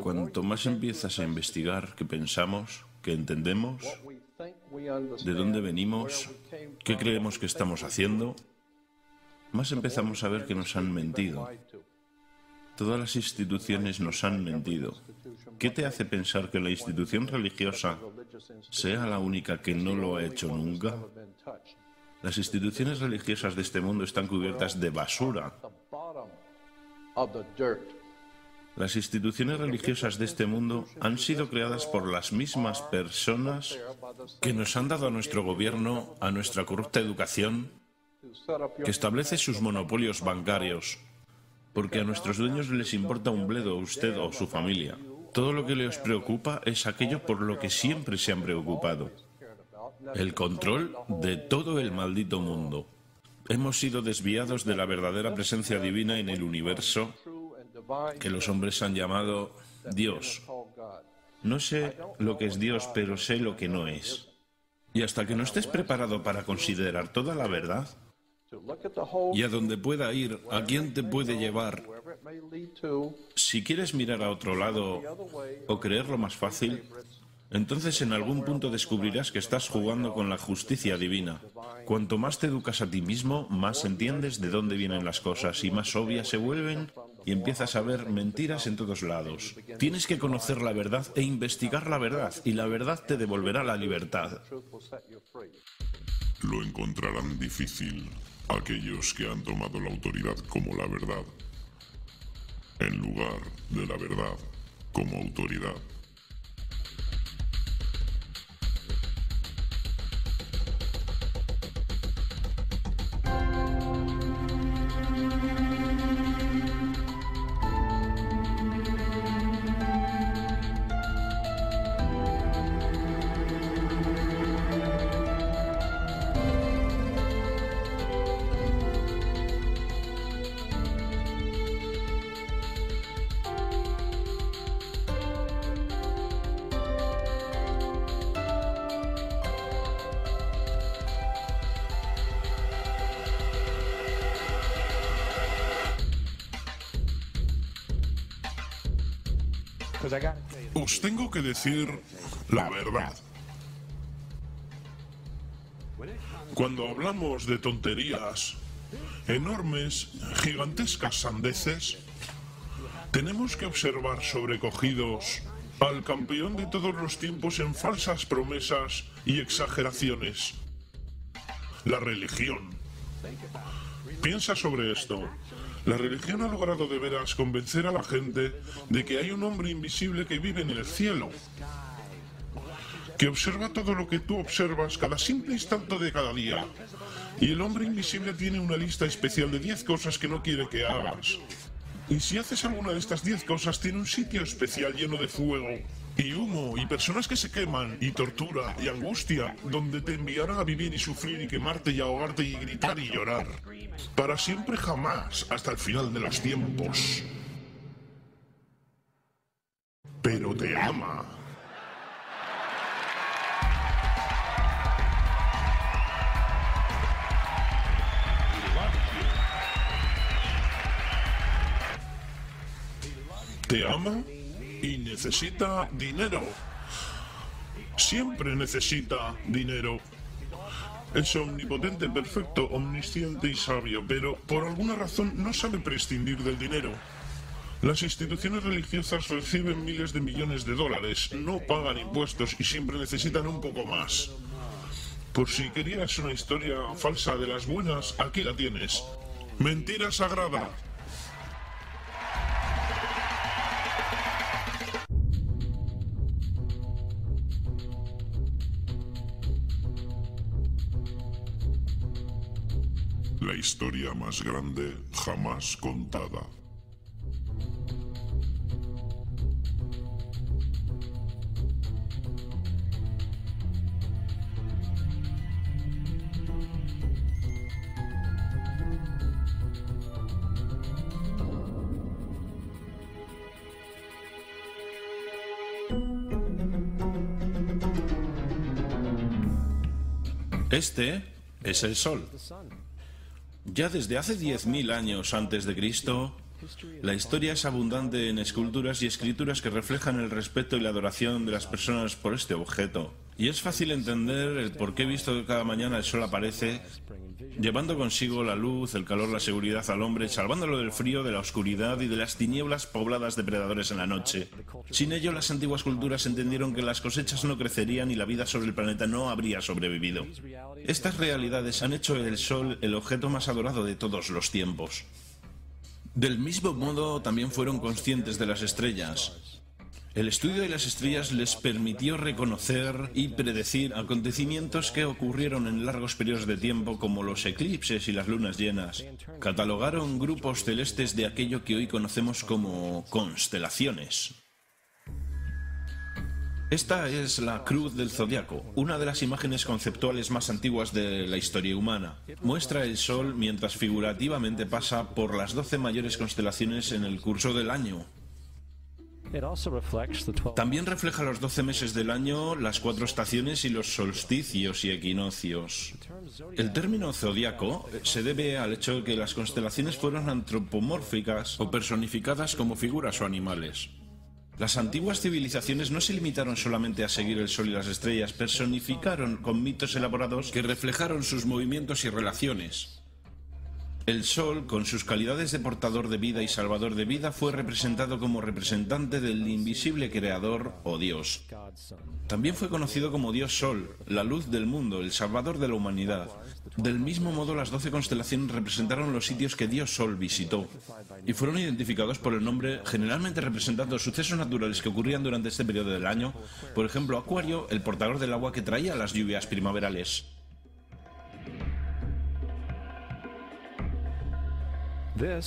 Cuanto más empiezas a investigar qué pensamos, qué entendemos, de dónde venimos, qué creemos que estamos haciendo, más empezamos a ver que nos han mentido. Todas las instituciones nos han mentido. ¿Qué te hace pensar que la institución religiosa sea la única que no lo ha hecho nunca? Las instituciones religiosas de este mundo están cubiertas de basura. Las instituciones religiosas de este mundo han sido creadas por las mismas personas que nos han dado a nuestro gobierno, a nuestra corrupta educación, que establece sus monopolios bancarios, porque a nuestros dueños les importa un bledo a usted o su familia. Todo lo que les preocupa es aquello por lo que siempre se han preocupado: el control de todo el maldito mundo. Hemos sido desviados de la verdadera presencia divina en el universo, que los hombres han llamado Dios. No sé lo que es Dios, pero sé lo que no es. Y hasta que no estés preparado para considerar toda la verdad, y a donde pueda ir, a quién te puede llevar, si quieres mirar a otro lado o creerlo más fácil, entonces en algún punto descubrirás que estás jugando con la justicia divina. Cuanto más te educas a ti mismo, más entiendes de dónde vienen las cosas y más obvias se vuelven y empiezas a ver mentiras en todos lados. Tienes que conocer la verdad e investigar la verdad, y la verdad te devolverá la libertad. Lo encontrarán difícil aquellos que han tomado la autoridad como la verdad, en lugar de la verdad como autoridad. Os tengo que decir la verdad. Cuando hablamos de tonterías, enormes, gigantescas sandeces, tenemos que observar sobrecogidos al campeón de todos los tiempos en falsas promesas y exageraciones: la religión. Piensa sobre esto. La religión ha logrado de veras convencer a la gente de que hay un hombre invisible que vive en el cielo, que observa todo lo que tú observas cada simple instante de cada día. Y el hombre invisible tiene una lista especial de 10 cosas que no quiere que hagas. Y si haces alguna de estas 10 cosas, tiene un sitio especial lleno de fuego y humo y personas que se queman y tortura y angustia, donde te enviará a vivir y sufrir y quemarte y ahogarte y gritar y llorar. Para siempre jamás, hasta el final de los tiempos. Pero te ama. Te ama y necesita dinero. Siempre necesita dinero. Es omnipotente, perfecto, omnisciente y sabio, pero por alguna razón no sabe prescindir del dinero. Las instituciones religiosas reciben miles de millones de dólares, no pagan impuestos y siempre necesitan un poco más. Por si querías una historia falsa de las buenas, aquí la tienes. Mentira sagrada. La historia más grande jamás contada. Este es el Sol. Ya desde hace 10.000 años antes de Cristo, La historia es abundante en esculturas y escrituras que reflejan el respeto y la adoración de las personas por este objeto. Y es fácil entender el por qué, visto que cada mañana el sol aparece, llevando consigo la luz, el calor, la seguridad al hombre, salvándolo del frío, de la oscuridad y de las tinieblas pobladas de predadores en la noche. Sin ello, las antiguas culturas entendieron que las cosechas no crecerían y la vida sobre el planeta no habría sobrevivido. Estas realidades han hecho del sol el objeto más adorado de todos los tiempos. Del mismo modo, también fueron conscientes de las estrellas. El estudio de las estrellas les permitió reconocer y predecir acontecimientos que ocurrieron en largos periodos de tiempo, como los eclipses y las lunas llenas. Catalogaron grupos celestes de aquello que hoy conocemos como constelaciones. Esta es la Cruz del Zodiaco, una de las imágenes conceptuales más antiguas de la historia humana. Muestra el Sol mientras figurativamente pasa por las 12 mayores constelaciones en el curso del año. También refleja los 12 meses del año, las 4 estaciones y los solsticios y equinoccios. El término zodiaco se debe al hecho de que las constelaciones fueron antropomórficas o personificadas como figuras o animales. Las antiguas civilizaciones no se limitaron solamente a seguir el sol y las estrellas, personificaron con mitos elaborados que reflejaron sus movimientos y relaciones. El sol, con sus calidades de portador de vida y salvador de vida, fue representado como representante del invisible creador o Dios. También fue conocido como Dios Sol, la luz del mundo, el salvador de la humanidad. Del mismo modo, las 12 constelaciones representaron los sitios que Dios Sol visitó y fueron identificados por el nombre, generalmente representando sucesos naturales que ocurrían durante este periodo del año. Por ejemplo, Acuario, el portador del agua que traía las lluvias primaverales.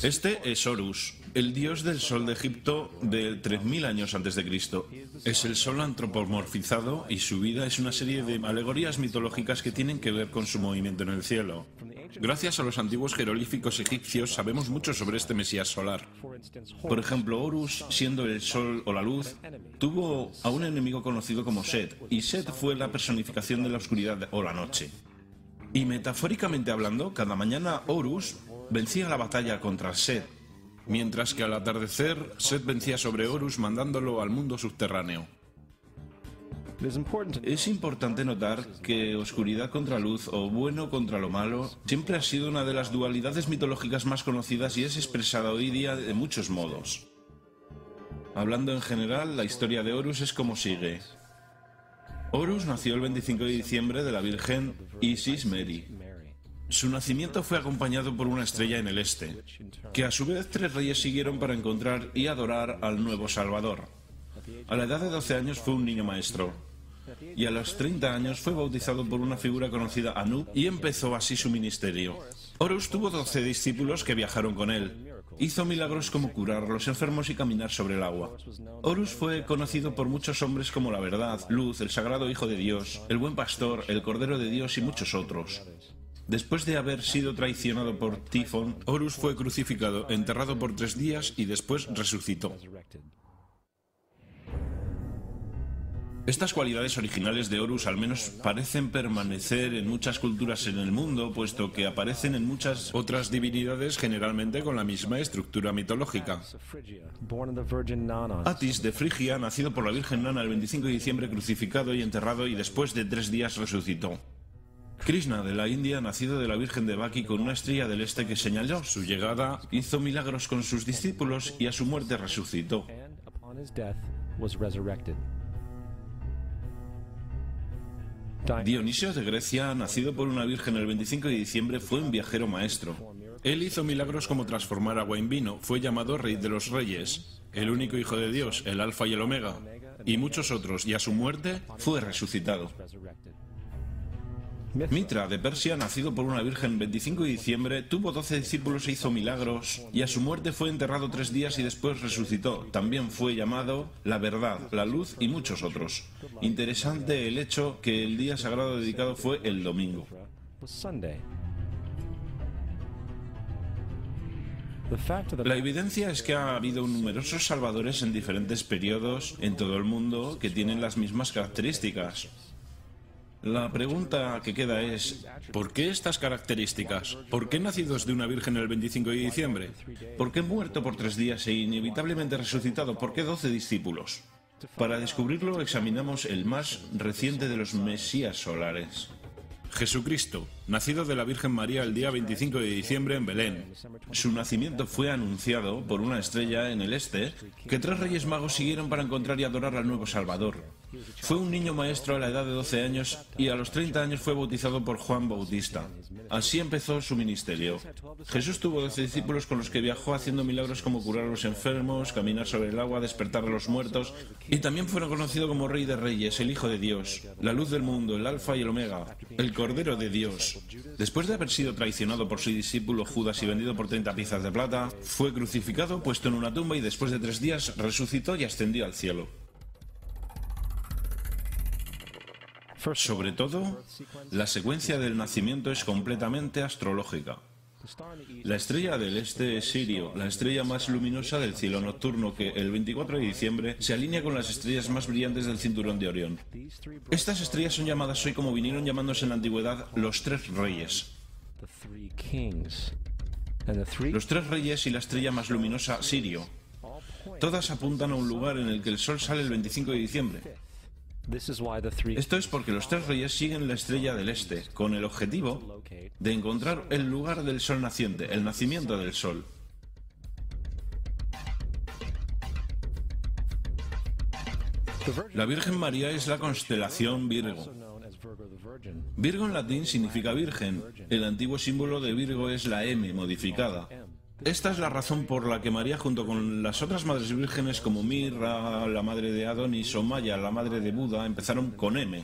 Este es Horus, el dios del sol de Egipto de 3000 años antes de Cristo. Es el sol antropomorfizado y su vida es una serie de alegorías mitológicas que tienen que ver con su movimiento en el cielo. Gracias a los antiguos jeroglíficos egipcios sabemos mucho sobre este Mesías solar. Por ejemplo, Horus, siendo el sol o la luz, tuvo a un enemigo conocido como Set, y Set fue la personificación de la oscuridad o la noche. Y metafóricamente hablando, cada mañana Horus vencía la batalla contra Set, mientras que al atardecer Set vencía sobre Horus mandándolo al mundo subterráneo. Es importante notar que oscuridad contra luz o bueno contra lo malo siempre ha sido una de las dualidades mitológicas más conocidas y es expresada hoy día de muchos modos. Hablando en general, la historia de Horus es como sigue. Horus nació el 25 de diciembre de la Virgen Isis Meri. Su nacimiento fue acompañado por una estrella en el este, que a su vez 3 reyes siguieron para encontrar y adorar al nuevo Salvador. A la edad de 12 años fue un niño maestro, y a los 30 años fue bautizado por una figura conocida Anu y empezó así su ministerio. Horus tuvo 12 discípulos que viajaron con él. Hizo milagros como curar a los enfermos y caminar sobre el agua. Horus fue conocido por muchos hombres como la Verdad, Luz, el Sagrado Hijo de Dios, el Buen Pastor, el Cordero de Dios y muchos otros. Después de haber sido traicionado por Tifón, Horus fue crucificado, enterrado por 3 días y después resucitó. Estas cualidades originales de Horus al menos parecen permanecer en muchas culturas en el mundo, puesto que aparecen en muchas otras divinidades generalmente con la misma estructura mitológica. Atis de Frigia, nacido por la Virgen Nana el 25 de diciembre, crucificado y enterrado y después de 3 días resucitó. Krishna de la India, nacido de la Virgen de Baki con una estrella del este que señaló su llegada, hizo milagros con sus discípulos y a su muerte resucitó. Dionisio de Grecia, nacido por una virgen el 25 de diciembre, fue un viajero maestro. Él hizo milagros como transformar agua en vino, fue llamado Rey de los Reyes, el único Hijo de Dios, el Alfa y el Omega, y muchos otros, y a su muerte fue resucitado. Mitra de Persia, nacido por una virgen el 25 de diciembre, tuvo 12 discípulos e hizo milagros, y a su muerte fue enterrado 3 días y después resucitó. También fue llamado la Verdad, la Luz y muchos otros. Interesante el hecho que el día sagrado dedicado fue el domingo. La evidencia es que ha habido numerosos salvadores en diferentes periodos en todo el mundo que tienen las mismas características. La pregunta que queda es, ¿por qué estas características? ¿Por qué nacidos de una virgen el 25 de diciembre? ¿Por qué muerto por 3 días e inevitablemente resucitado? ¿Por qué 12 discípulos? Para descubrirlo examinamos el más reciente de los mesías solares. Jesucristo, nacido de la Virgen María el día 25 de diciembre en Belén. Su nacimiento fue anunciado por una estrella en el este que 3 reyes magos siguieron para encontrar y adorar al nuevo Salvador. Fue un niño maestro a la edad de 12 años y a los 30 años fue bautizado por Juan Bautista. Así empezó su ministerio. Jesús tuvo 12 discípulos con los que viajó haciendo milagros como curar a los enfermos, caminar sobre el agua, despertar a los muertos, y también fueron conocidos como Rey de Reyes, el Hijo de Dios, la luz del mundo, el Alfa y el Omega, el Cordero de Dios. Después de haber sido traicionado por su discípulo Judas y vendido por 30 piezas de plata, fue crucificado, puesto en una tumba y después de 3 días resucitó y ascendió al cielo. Sobre todo, la secuencia del nacimiento es completamente astrológica. La estrella del este es Sirio, la estrella más luminosa del cielo nocturno que el 24 de diciembre se alinea con las estrellas más brillantes del cinturón de Orión. Estas estrellas son llamadas hoy, como vinieron llamándose en la antigüedad, los 3 reyes. Los 3 reyes y la estrella más luminosa, Sirio. Todas apuntan a un lugar en el que el sol sale el 25 de diciembre. Esto es porque los 3 reyes siguen la estrella del este, con el objetivo de encontrar el lugar del sol naciente, el nacimiento del sol. La Virgen María es la constelación Virgo. Virgo en latín significa virgen. El antiguo símbolo de Virgo es la M modificada. Esta es la razón por la que María, junto con las otras madres vírgenes como Mirra, la madre de Adonis, o Maya, la madre de Buda, empezaron con M.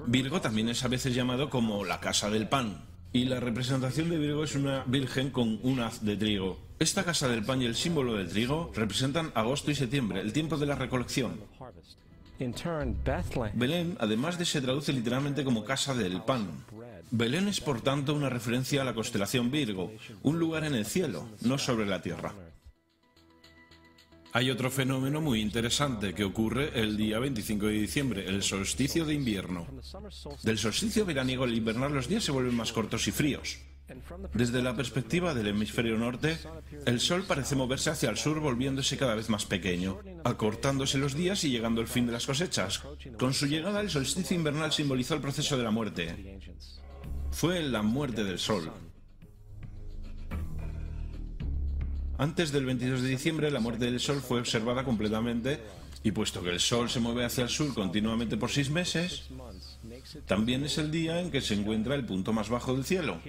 Virgo también es a veces llamado como la casa del pan, y la representación de Virgo es una virgen con un haz de trigo. Esta casa del pan y el símbolo del trigo representan agosto y septiembre, el tiempo de la recolección. Belén, además se traduce literalmente como casa del pan. Belén es por tanto una referencia a la constelación Virgo, un lugar en el cielo, no sobre la tierra. Hay otro fenómeno muy interesante que ocurre el día 25 de diciembre, el solsticio de invierno. Del solsticio veraniego al invernar los días se vuelven más cortos y fríos. Desde la perspectiva del hemisferio norte, el sol parece moverse hacia el sur volviéndose cada vez más pequeño, acortándose los días y llegando el fin de las cosechas. Con su llegada el solsticio invernal simbolizó el proceso de la muerte. Fue la muerte del sol. Antes del 22 de diciembre, la muerte del sol fue observada completamente y puesto que el sol se mueve hacia el sur continuamente por 6 meses, también es el día en que se encuentra el punto más bajo del cielo.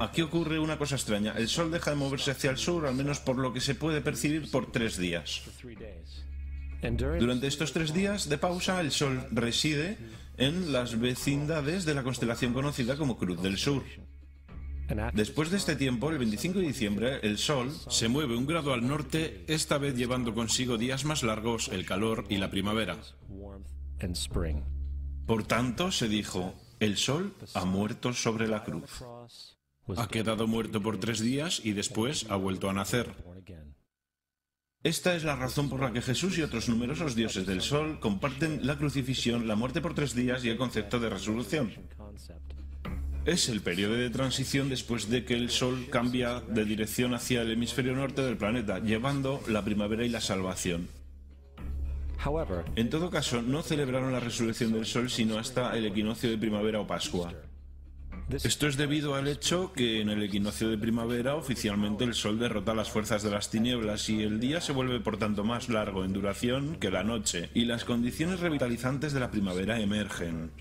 Aquí ocurre una cosa extraña. El sol deja de moverse hacia el sur, al menos por lo que se puede percibir, por 3 días. Durante estos 3 días de pausa, el sol reside en las vecindades de la constelación conocida como Cruz del Sur. Después de este tiempo, el 25 de diciembre, el Sol se mueve 1 grado al norte, esta vez llevando consigo días más largos, el calor y la primavera. Por tanto, se dijo, el Sol ha muerto sobre la cruz. Ha quedado muerto por 3 días y después ha vuelto a nacer. Esta es la razón por la que Jesús y otros numerosos dioses del Sol comparten la crucifixión, la muerte por 3 días y el concepto de resurrección. Es el periodo de transición después de que el Sol cambia de dirección hacia el hemisferio norte del planeta, llevando la primavera y la salvación. En todo caso, no celebraron la resurrección del Sol sino hasta el equinoccio de primavera o Pascua. Esto es debido al hecho que en el equinoccio de primavera oficialmente el Sol derrota a las fuerzas de las tinieblas y el día se vuelve por tanto más largo en duración que la noche, y las condiciones revitalizantes de la primavera emergen.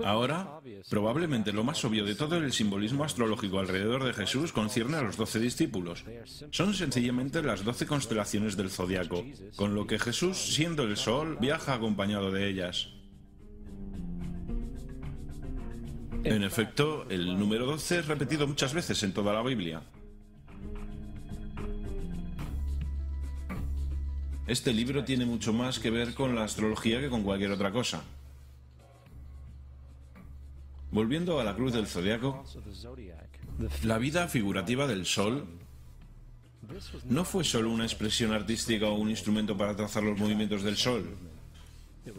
Ahora, probablemente lo más obvio de todo el simbolismo astrológico alrededor de Jesús concierne a los 12 discípulos. Son sencillamente las 12 constelaciones del zodiaco, con lo que Jesús, siendo el Sol, viaja acompañado de ellas. En efecto, el número 12 es repetido muchas veces en toda la Biblia. Este libro tiene mucho más que ver con la astrología que con cualquier otra cosa. Volviendo a la cruz del zodiaco, la vida figurativa del Sol no fue solo una expresión artística o un instrumento para trazar los movimientos del Sol.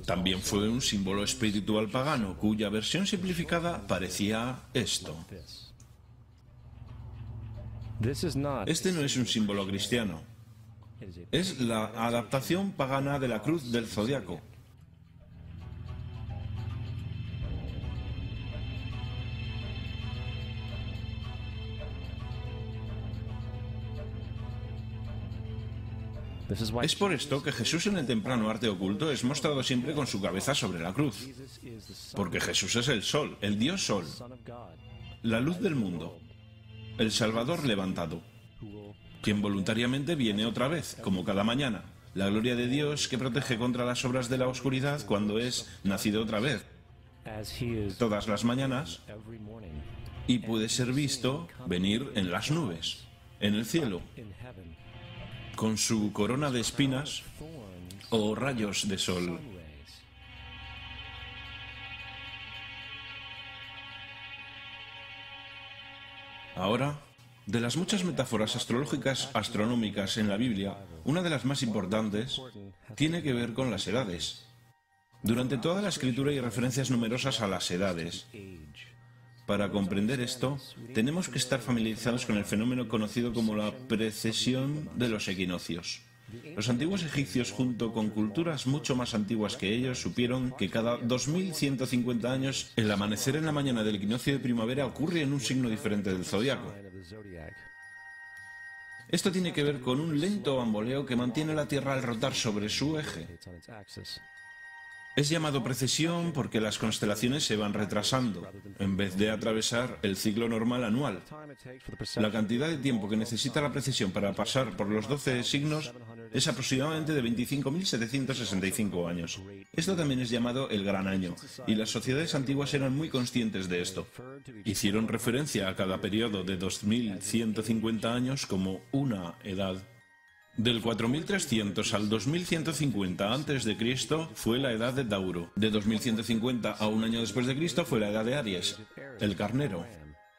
También fue un símbolo espiritual pagano, cuya versión simplificada parecía esto. Este no es un símbolo cristiano. Es la adaptación pagana de la cruz del zodiaco. Es por esto que Jesús en el temprano arte oculto es mostrado siempre con su cabeza sobre la cruz. Porque Jesús es el sol, el Dios Sol, la luz del mundo, el Salvador levantado, quien voluntariamente viene otra vez, como cada mañana, la gloria de Dios que protege contra las obras de la oscuridad cuando es nacido otra vez, todas las mañanas, y puede ser visto venir en las nubes, en el cielo, con su corona de espinas o rayos de sol. Ahora, de las muchas metáforas astrológicas astronómicas en la Biblia, una de las más importantes tiene que ver con las edades. Durante toda la escritura hay referencias numerosas a las edades. Para comprender esto, tenemos que estar familiarizados con el fenómeno conocido como la precesión de los equinoccios. Los antiguos egipcios, junto con culturas mucho más antiguas que ellos, supieron que cada 2150 años el amanecer en la mañana del equinoccio de primavera ocurre en un signo diferente del zodiaco. Esto tiene que ver con un lento bamboleo que mantiene la Tierra al rotar sobre su eje. Es llamado precesión porque las constelaciones se van retrasando, en vez de atravesar el ciclo normal anual. La cantidad de tiempo que necesita la precesión para pasar por los 12 signos es aproximadamente de 25.765 años. Esto también es llamado el Gran Año, y las sociedades antiguas eran muy conscientes de esto. Hicieron referencia a cada periodo de 2150 años como una edad. Del 4300 al 2150 a.C. fue la edad de Tauro. De 2150 a un año después de Cristo fue la edad de Aries, el carnero.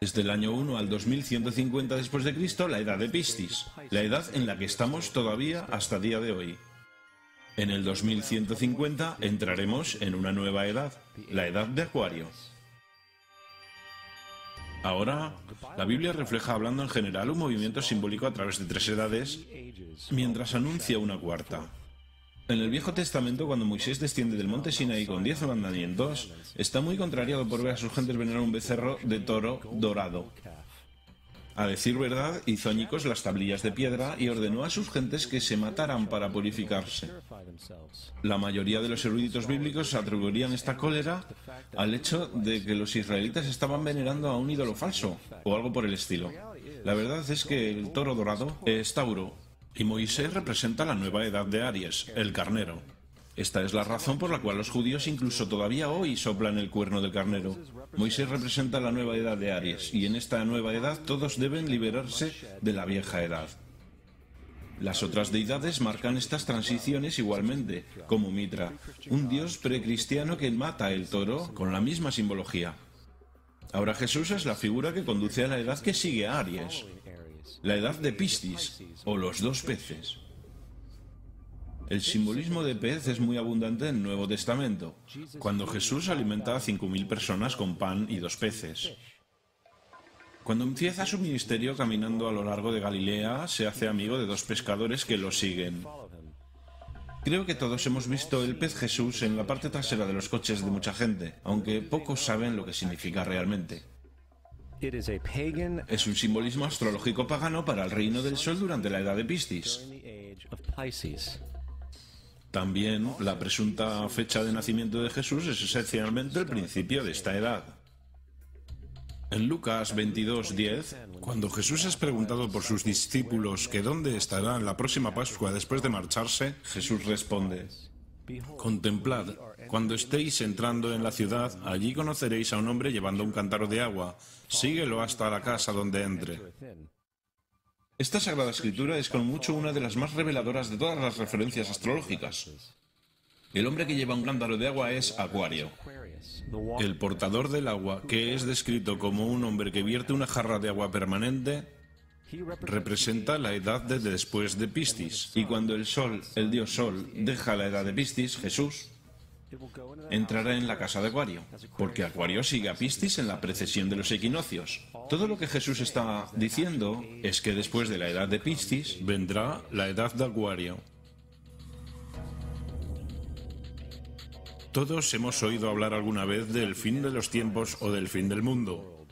Desde el año 1 al 2150 después de Cristo, la edad de Piscis, la edad en la que estamos todavía hasta día de hoy. En el 2150 entraremos en una nueva edad, la edad de Acuario. Ahora, la Biblia refleja, hablando en general, un movimiento simbólico a través de 3 edades, mientras anuncia una cuarta. En el Viejo Testamento, cuando Moisés desciende del monte Sinaí con 10 mandamientos, está muy contrariado por ver a sus gentes venerar un becerro de toro dorado. A decir verdad, hizo añicos las tablillas de piedra y ordenó a sus gentes que se mataran para purificarse. La mayoría de los eruditos bíblicos atribuirían esta cólera al hecho de que los israelitas estaban venerando a un ídolo falso, o algo por el estilo. La verdad es que el toro dorado es Tauro, y Moisés representa la nueva edad de Aries, el carnero. Esta es la razón por la cual los judíos incluso todavía hoy soplan el cuerno del carnero. Moisés representa la nueva edad de Aries, y en esta nueva edad todos deben liberarse de la vieja edad. Las otras deidades marcan estas transiciones igualmente, como Mitra, un dios precristiano que mata el toro con la misma simbología. Ahora Jesús es la figura que conduce a la edad que sigue a Aries, la edad de Piscis, o los 2 peces. El simbolismo de pez es muy abundante en el Nuevo Testamento, cuando Jesús alimenta a 5.000 personas con pan y 2 peces. Cuando empieza su ministerio caminando a lo largo de Galilea, se hace amigo de 2 pescadores que lo siguen. Creo que todos hemos visto el pez Jesús en la parte trasera de los coches de mucha gente, aunque pocos saben lo que significa realmente. Es un simbolismo astrológico pagano para el reino del sol durante la edad de Piscis. También la presunta fecha de nacimiento de Jesús es esencialmente el principio de esta edad. En Lucas 22:10, cuando Jesús es preguntado por sus discípulos que dónde estará en la próxima Pascua después de marcharse, Jesús responde: «Contemplad, cuando estéis entrando en la ciudad, allí conoceréis a un hombre llevando un cántaro de agua. Síguelo hasta la casa donde entre». Esta Sagrada Escritura es con mucho una de las más reveladoras de todas las referencias astrológicas. El hombre que lleva un cántaro de agua es Acuario. El portador del agua, que es descrito como un hombre que vierte una jarra de agua permanente, representa la edad de después de Piscis. Y cuando el sol, el dios Sol, deja la edad de Piscis, Jesús, entrará en la casa de Acuario, porque Acuario sigue a Piscis en la precesión de los equinoccios. Todo lo que Jesús está diciendo es que después de la edad de Piscis vendrá la edad de Acuario. Todos hemos oído hablar alguna vez del fin de los tiempos o del fin del mundo.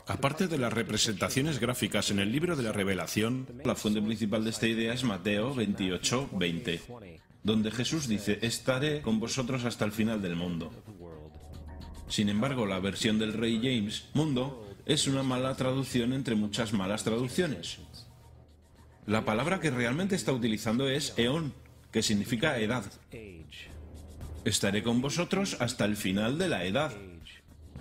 Aparte de las representaciones gráficas en el libro de la Revelación, la fuente principal de esta idea es Mateo 28:20, donde Jesús dice: estaré con vosotros hasta el final del mundo. Sin embargo, la versión del Rey James, mundo, es una mala traducción entre muchas malas traducciones. La palabra que realmente está utilizando es eón, que significa edad. Estaré con vosotros hasta el final de la edad.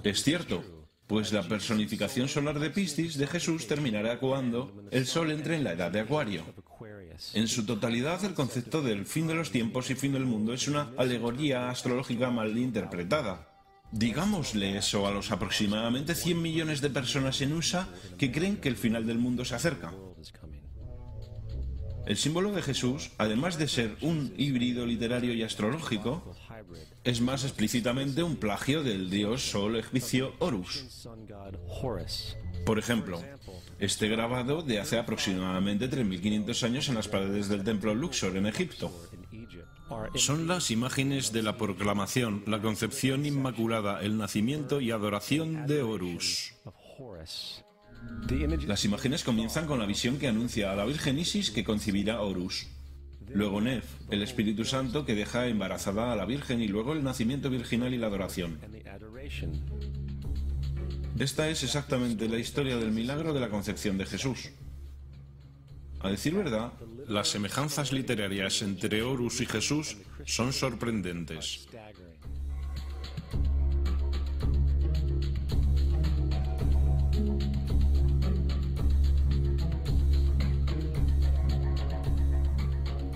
Es cierto, pues la personificación solar de Piscis de Jesús terminará cuando el Sol entre en la edad de Acuario. En su totalidad, el concepto del fin de los tiempos y fin del mundo es una alegoría astrológica mal interpretada. Digámosle eso a los aproximadamente 100 millones de personas en USA que creen que el final del mundo se acerca. El símbolo de Jesús, además de ser un híbrido literario y astrológico, es más explícitamente un plagio del dios sol egipcio Horus. Por ejemplo, este grabado de hace aproximadamente 3.500 años en las paredes del templo Luxor en Egipto. Son las imágenes de la proclamación, la concepción inmaculada, el nacimiento y adoración de Horus. Las imágenes comienzan con la visión que anuncia a la Virgen Isis que concebirá Horus. Luego Nef, el Espíritu Santo que deja embarazada a la Virgen, y luego el nacimiento virginal y la adoración. Esta es exactamente la historia del milagro de la concepción de Jesús. A decir verdad, las semejanzas literarias entre Horus y Jesús son sorprendentes.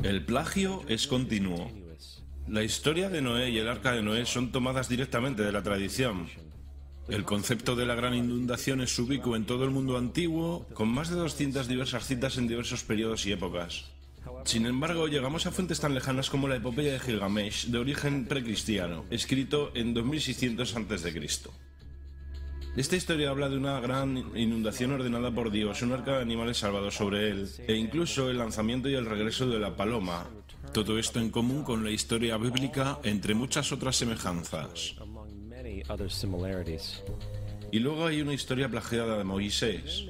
El plagio es continuo. La historia de Noé y el arca de Noé son tomadas directamente de la tradición. El concepto de la gran inundación es ubicuo en todo el mundo antiguo, con más de 200 diversas citas en diversos periodos y épocas. Sin embargo, llegamos a fuentes tan lejanas como la epopeya de Gilgamesh, de origen precristiano, escrito en 2600 a.C. Esta historia habla de una gran inundación ordenada por Dios, un arca de animales salvados sobre él, e incluso el lanzamiento y el regreso de la paloma. Todo esto en común con la historia bíblica, entre muchas otras semejanzas. Y luego hay una historia plagiada de Moisés.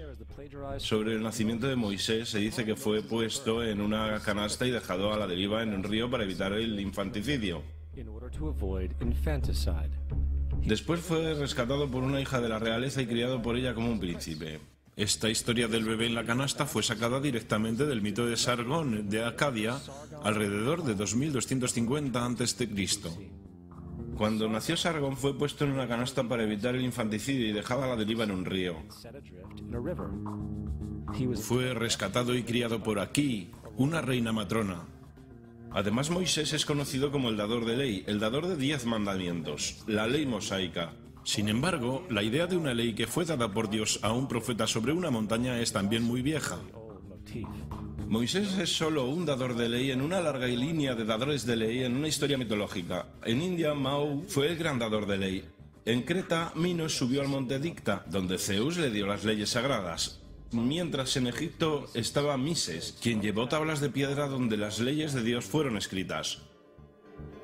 Sobre el nacimiento de Moisés se dice que fue puesto en una canasta y dejado a la deriva en un río para evitar el infanticidio. Después fue rescatado por una hija de la realeza y criado por ella como un príncipe. Esta historia del bebé en la canasta fue sacada directamente del mito de Sargón de Acadia alrededor de 2250 a.C. Cuando nació Sargón fue puesto en una canasta para evitar el infanticidio y dejado a la deriva en un río. Fue rescatado y criado por Aquí, una reina matrona. Además, Moisés es conocido como el dador de ley, el dador de 10 mandamientos, la ley mosaica. Sin embargo, la idea de una ley que fue dada por Dios a un profeta sobre una montaña es también muy vieja. Moisés es solo un dador de ley en una larga línea de dadores de ley en una historia mitológica. En India, Mao fue el gran dador de ley. En Creta, Minos subió al monte Dicta, donde Zeus le dio las leyes sagradas. Mientras en Egipto estaba Mises, quien llevó tablas de piedra donde las leyes de Dios fueron escritas.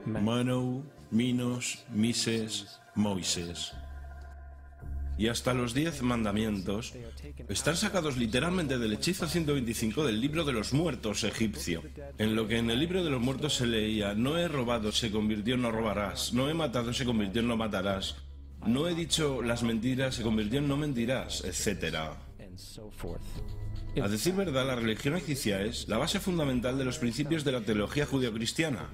Manu, Minos, Mises, Moisés. Y hasta los 10 mandamientos están sacados literalmente del hechizo 125 del libro de los muertos egipcio. En lo que en el libro de los muertos se leía: no he robado, se convirtió en no robarás; no he matado, se convirtió en no matarás; no he dicho las mentiras, se convirtió en no mentirás, etc. A decir verdad, la religión egipcia es la base fundamental de los principios de la teología judeocristiana.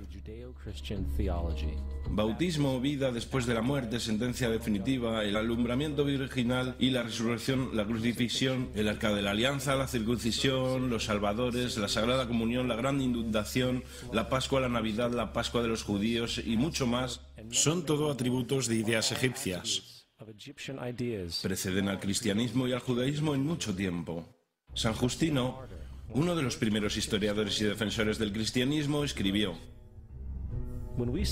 Bautismo, vida después de la muerte, sentencia definitiva, el alumbramiento virginal y la resurrección, la crucifixión, el arca de la alianza, la circuncisión, los salvadores, la sagrada comunión, la gran inundación, la Pascua, la Navidad, la Pascua de los judíos y mucho más, son todo atributos de ideas egipcias. Preceden al cristianismo y al judaísmo en mucho tiempo. San Justino, uno de los primeros historiadores y defensores del cristianismo, escribió: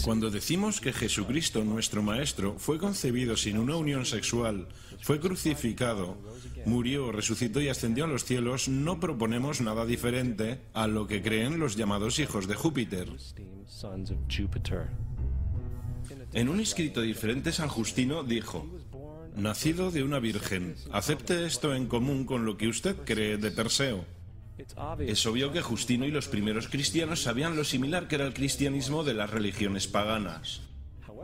Cuando decimos que Jesucristo, nuestro Maestro, fue concebido sin una unión sexual, fue crucificado, murió, resucitó y ascendió a los cielos, no proponemos nada diferente a lo que creen los llamados hijos de Júpiter. En un escrito diferente, San Justino dijo: nacido de una virgen, acepte esto en común con lo que usted cree de Perseo. Es obvio que Justino y los primeros cristianos sabían lo similar que era el cristianismo de las religiones paganas.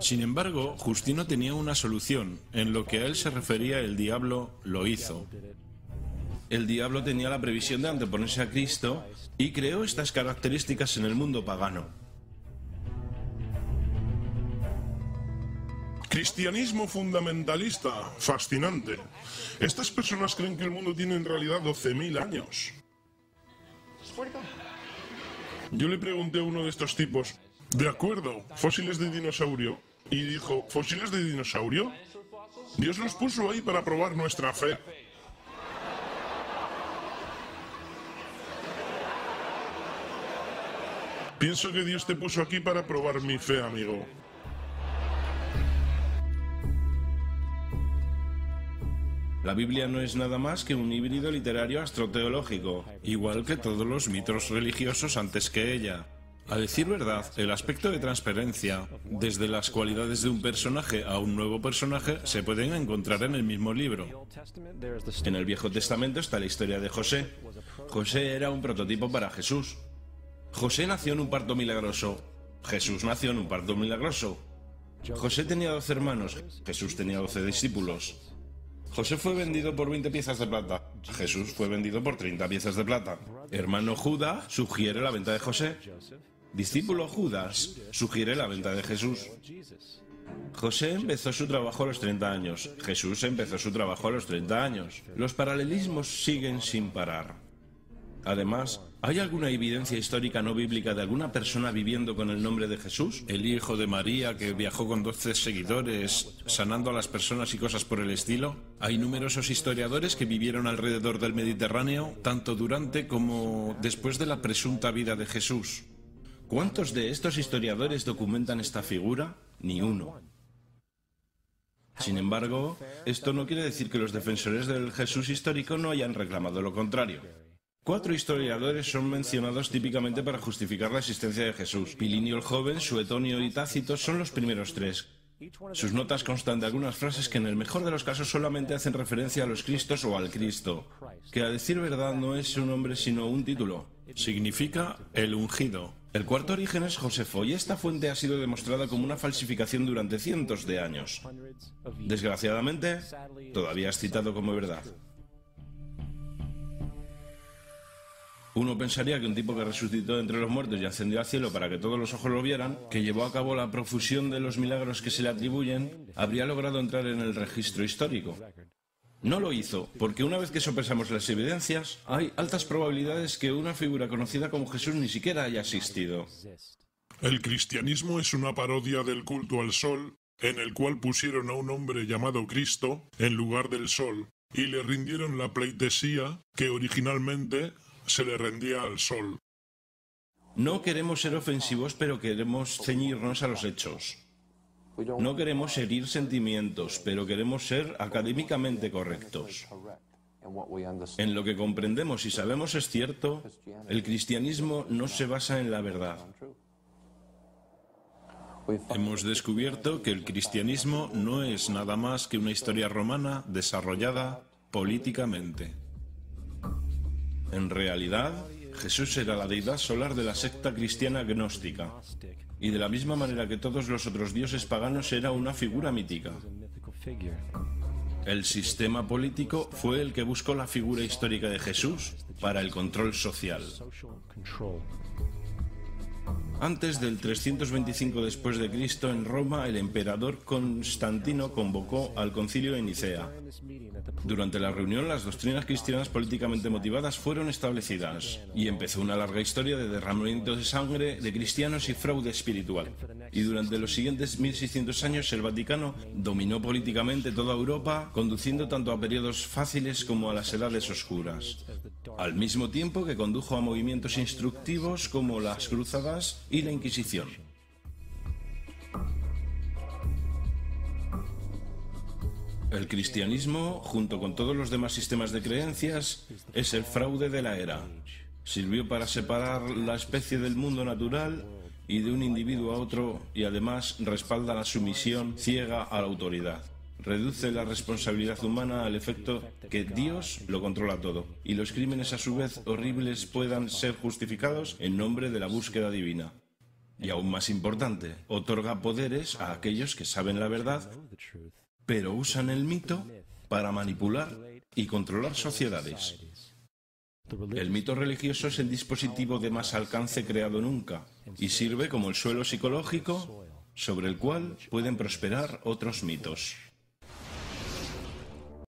Sin embargo, Justino tenía una solución. En lo que a él se refería, el diablo lo hizo. El diablo tenía la previsión de anteponerse a Cristo y creó estas características en el mundo pagano. Cristianismo fundamentalista, fascinante. Estas personas creen que el mundo tiene en realidad 12.000 años. Yo le pregunté a uno de estos tipos, de acuerdo, fósiles de dinosaurio. Y dijo, ¿fósiles de dinosaurio? Dios los puso ahí para probar nuestra fe. Pienso que Dios te puso aquí para probar mi fe, amigo. La Biblia no es nada más que un híbrido literario astroteológico, igual que todos los mitos religiosos antes que ella. A decir verdad, el aspecto de transparencia, desde las cualidades de un personaje a un nuevo personaje, se pueden encontrar en el mismo libro. En el Viejo Testamento está la historia de José. José era un prototipo para Jesús. José nació en un parto milagroso. Jesús nació en un parto milagroso. José tenía 12 hermanos. Jesús tenía 12 discípulos. José fue vendido por 20 piezas de plata. Jesús fue vendido por 30 piezas de plata. Hermano Judas sugiere la venta de José. Discípulo Judas sugiere la venta de Jesús. José empezó su trabajo a los 30 años. Jesús empezó su trabajo a los 30 años. Los paralelismos siguen sin parar. Además, ¿hay alguna evidencia histórica no bíblica de alguna persona viviendo con el nombre de Jesús? El hijo de María que viajó con 12 seguidores, sanando a las personas y cosas por el estilo. Hay numerosos historiadores que vivieron alrededor del Mediterráneo, tanto durante como después de la presunta vida de Jesús. ¿Cuántos de estos historiadores documentan esta figura? Ni uno. Sin embargo, esto no quiere decir que los defensores del Jesús histórico no hayan reclamado lo contrario. 4 historiadores son mencionados típicamente para justificar la existencia de Jesús. Pilinio el Joven, Suetonio y Tácito son los primeros 3. Sus notas constan de algunas frases que en el mejor de los casos solamente hacen referencia a los Cristos o al Cristo, que a decir verdad no es un nombre sino un título. Significa el ungido. El cuarto origen es Josefo y esta fuente ha sido demostrada como una falsificación durante cientos de años. Desgraciadamente, todavía es citado como verdad. Uno pensaría que un tipo que resucitó entre los muertos y ascendió al cielo para que todos los ojos lo vieran, que llevó a cabo la profusión de los milagros que se le atribuyen, habría logrado entrar en el registro histórico. No lo hizo, porque una vez que sopesamos las evidencias, hay altas probabilidades que una figura conocida como Jesús ni siquiera haya existido. El cristianismo es una parodia del culto al sol, en el cual pusieron a un hombre llamado Cristo en lugar del sol, y le rindieron la pleitesía que originalmente se le rendía al sol. No queremos ser ofensivos, pero queremos ceñirnos a los hechos. No queremos herir sentimientos, pero queremos ser académicamente correctos. En lo que comprendemos y sabemos es cierto, el cristianismo no se basa en la verdad. Hemos descubierto que el cristianismo no es nada más que una historia romana desarrollada políticamente. En realidad, Jesús era la deidad solar de la secta cristiana gnóstica, y de la misma manera que todos los otros dioses paganos era una figura mítica. El sistema político fue el que buscó la figura histórica de Jesús para el control social. Antes del 325 después de Cristo, en Roma, el emperador Constantino convocó al concilio de Nicea. Durante la reunión, las doctrinas cristianas políticamente motivadas fueron establecidas y empezó una larga historia de derramamiento de sangre de cristianos y fraude espiritual. Y durante los siguientes 1600 años, el Vaticano dominó políticamente toda Europa, conduciendo tanto a periodos fáciles como a las edades oscuras, al mismo tiempo que condujo a movimientos instructivos como las cruzadas y la Inquisición. El cristianismo, junto con todos los demás sistemas de creencias, es el fraude de la era. Sirvió para separar la especie del mundo natural y de un individuo a otro, y además respalda la sumisión ciega a la autoridad. Reduce la responsabilidad humana al efecto que Dios lo controla todo, y los crímenes a su vez horribles puedan ser justificados en nombre de la búsqueda divina. Y aún más importante, otorga poderes a aquellos que saben la verdad, pero usan el mito para manipular y controlar sociedades. El mito religioso es el dispositivo de más alcance creado nunca y sirve como el suelo psicológico sobre el cual pueden prosperar otros mitos.